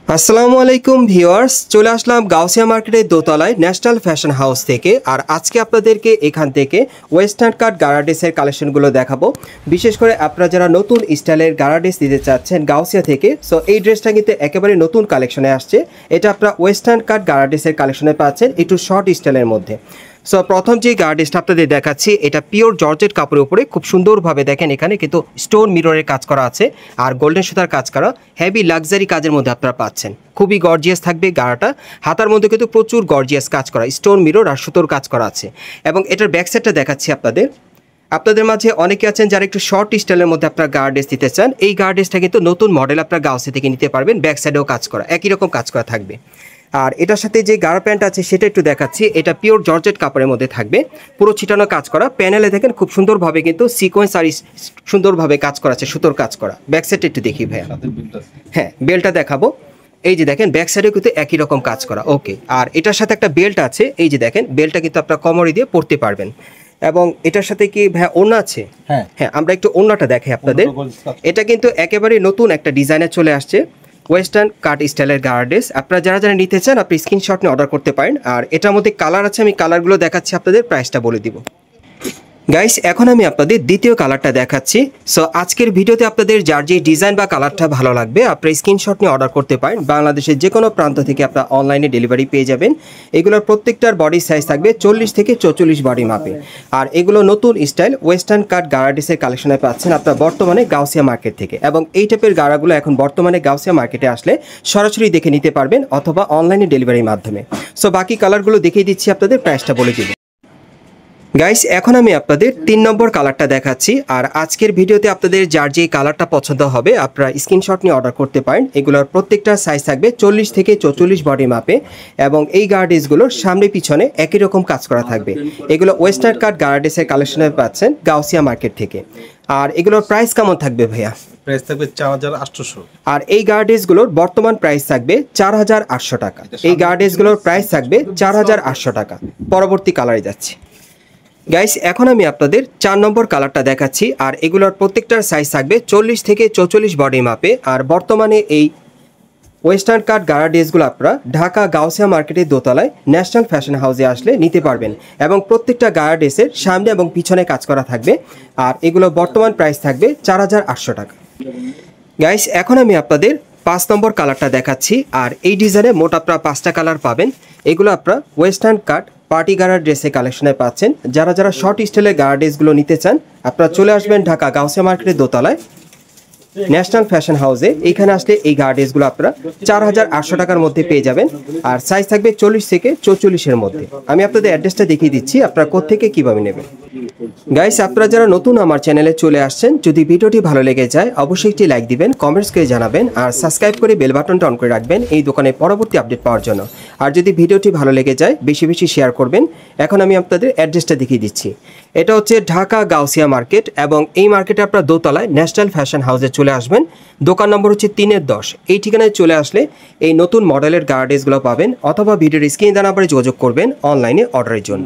আসসালামু আলাইকুম ভিউয়ার্স, চলে আসলাম গাউসিয়া মার্কেটের দোতলায় ন্যাশনাল ফ্যাশন হাউস থেকে। আর আজকে আপনাদেরকে এখান থেকে ওয়েস্টার্ন কাট গারাডেসের কালেকশনগুলো দেখাবো। বিশেষ করে আপনারা যারা নতুন স্টাইলের গারাডেস দিতে চাচ্ছেন গাউসিয়া থেকে, সো এই ড্রেসটা কিন্তু একেবারে নতুন কালেকশনে আসছে। এটা আপনারা ওয়েস্টার্ন কাট গারাডেসের কালেকশনে পাচ্ছেন একটু শর্ট স্টাইলের মধ্যে। সো প্রথম যে গার্ডেসটা আপনাদের দেখাচ্ছি, এটা পিওর জর্জেট কাপড়ের উপরে খুব সুন্দরভাবে দেখেন এখানে কিন্তু স্টোন মিররের কাজ করা আছে আর গোল্ডেন সুতার কাজ করা হেভি লাক্সারি কাজের মধ্যে আপনারা পাচ্ছেন। খুবই গর্জিয়াস থাকবে গাড়াটা, হাতার মধ্যে কিন্তু প্রচুর গর্জিয়াস কাজ করা, স্টোন মিরর আর সুতোর কাজ করা আছে। এবং এটার ব্যাক সাইডটা দেখাচ্ছি আপনাদের মাঝে অনেকে আছেন যারা একটু শর্ট স্টাইলের মধ্যে আপনারা গার্ডেস দিতে চান। এই গার্ডেসটা কিন্তু নতুন মডেল আপনারা গাউসিয়া থেকে নিতে পারবেন। ব্যাক সাইডেও কাজ করা, একই রকম কাজ করা থাকবে। আর এটার সাথে যে গাঢ় প্যান্ট আছে সেটা একটু দেখাচ্ছি। এটা পিওর জর্জেট কাপড়ের মধ্যে থাকবে, পুরো ছিটানো কাজ করা। প্যানেলে দেখেন খুব সুন্দরভাবে কিন্তু সিকোয়েন্স আর সুন্দরভাবে কাজ করা আছে, সুতোর কাজ করা। ব্যাক সাইডটা একটু দেখি ভাইয়া। হ্যাঁ, বেল্টটা দেখাবো। এই যে দেখেন ব্যাক সাইডে কিন্তু একই রকম কাজ করা। ওকে, আর এটার সাথে একটা বেল্ট আছে। এই যে দেখেন বেল্টটা কিন্তু আপনারা কোমরে দিয়ে পরতে পারবেন। এবং এটার সাথে কি ভাইয়া ওড়না আছে? হ্যাঁ, আমরা একটু ওড়নাটা দেখাই আপনাদের। এটা কিন্তু একেবারে নতুন একটা ডিজাইনে চলে আসছে, ওয়েস্টার্ন কাট স্টাইলের গার্ডেস। আপনারা যারা যারা নিতে চান আপনি স্ক্রিনশট নিয়ে অর্ডার করতে পারেন। আর এটার মধ্যে কালার আছে, আমি কালারগুলো দেখাচ্ছি, আপনাদের প্রাইসটা বলে দিব। গাইস, এখন আমি আপনাদের দ্বিতীয় কালারটা দেখাচ্ছি। সো আজকের ভিডিওতে আপনাদের যার যে ডিজাইন বা কালারটা ভালো লাগবে আপনারা স্ক্রিনশট নিয়ে অর্ডার করতে পারেন। বাংলাদেশের যে কোনো প্রান্ত থেকে আপনারা অনলাইনে ডেলিভারি পেয়ে যাবেন। এগুলোর প্রত্যেকটার বডি সাইজ থাকবে 40 থেকে 44 বডি মাপে। আর এগুলো নতুন স্টাইল ওয়েস্টার্ন কাট গারাডেসের কালেকশনে পাচ্ছেন আপনারা বর্তমানে গাউসিয়া মার্কেট থেকে। এবং এই টাইপের গাড়াগুলো এখন বর্তমানে গাউসিয়া মার্কেটে আসলে সরাসরি দেখে নিতে পারবেন অথবা অনলাইনে ডেলিভারির মাধ্যমে। সো বাকি কালারগুলো দেখিয়ে দিচ্ছি, আপনাদের প্রাইসটা বলে দিব। গাইস, এখন আমি আপনাদের 3 নম্বর কালারটা দেখাচ্ছি। আর আজকের ভিডিওতে আপনাদের যার যে কালারটা পছন্দ হবে আপনারা স্ক্রিনশট নিয়ে অর্ডার করতে পারেন। এগুলোর প্রত্যেকটা সাইজ থাকবে 40 থেকে 44 বডি মাপে। এবং এই গার্ডেসগুলোর সামনে পিছনে একই রকম কাজ করা থাকবে। এগুলো ওয়েস্টার্ন কাট গার্ডেসের কালেকশনে পাচ্ছেন গাউসিয়া মার্কেট থেকে। আর এগুলোর প্রাইস কেমন থাকবে ভাইয়া? প্রাইস থাকবে 4800। আর এই গার্ডেসগুলোর বর্তমান প্রাইস থাকবে 4800 টাকা। এই গার্ডেসগুলোর প্রাইস থাকবে 4800 টাকা। পরবর্তী কালারে যাচ্ছি। গাইস, এখন আমি আপনাদের 4 নম্বর কালারটা দেখাচ্ছি। আর এগুলোর প্রত্যেকটার সাইজ থাকবে 40 থেকে 44 বডি মাপে। আর বর্তমানে এই ওয়েস্টার্ন কাট গারাডেসগুলো আপনারা ঢাকা গাউসিয়া মার্কেটের দোতলায় ন্যাশনাল ফ্যাশন হাউসে আসলে নিতে পারবেন। এবং প্রত্যেকটা গারাডেসের সামনে এবং পিছনে কাজ করা থাকবে। আর এগুলো বর্তমান প্রাইস থাকবে 4800 টাকা। গাইস, এখন আমি আপনাদের 5 নম্বর কালারটা দেখাচ্ছি। আর এই ডিজাইনে মোট আপনারা 5টা কালার পাবেন। এগুলো আপনারা ওয়েস্টার্ন কাট পার্টি গার্ড ড্রেসের কালেকশনে পাচ্ছেন। যারা যারা শর্ট স্টাইলের গার্ড ড্রেসগুলো নিতে চান আপনারা চলে আসবেন ঢাকা গাউসিয়া মার্কেটের দোতলায় ন্যাশনাল ফ্যাশন হাউসে। এইখানে আসলে এই গার্ড ড্রেসগুলো আপনারা 4800 টাকার মধ্যে পেয়ে যাবেন। আর সাইজ থাকবে 40 থেকে 44-এর মধ্যে। আমি আপনাদের অ্যাড্রেসটা দেখিয়ে দিচ্ছি আপনারা কোত্থেকে কীভাবে নেবেন। গাইস, আপনারা যারা নতুন আমার চ্যানেলে চলে আসছেন, যদি ভিডিওটি ভালো লেগে যায় অবশ্যই একটি লাইক দিবেন, কমেন্টস করে জানাবেন আর সাবস্ক্রাইব করে বেল বাটনটা অন করে রাখবেন এই দোকানের পরবর্তী আপডেট পাওয়ার জন্য। আর যদি ভিডিওটি ভালো লেগে যায় বেশি বেশি শেয়ার করবেন। এখন আমি আপনাদের অ্যাড্রেসটা দেখিয়ে দিচ্ছি। এটা হচ্ছে ঢাকা গাউসিয়া মার্কেট এবং এই মার্কেটে আপনারা দোতলায় ন্যাশনাল ফ্যাশন হাউসে চলে আসবেন। দোকান নম্বর হচ্ছে 3-10। এই ঠিকানায় চলে আসলে এই নতুন মডেলের গার্ডেসগুলো পাবেন অথবা ভিডিওর স্ক্রিনে দেওয়া নাম্বারে যোগাযোগ করবেন অনলাইনে অর্ডারের জন্য।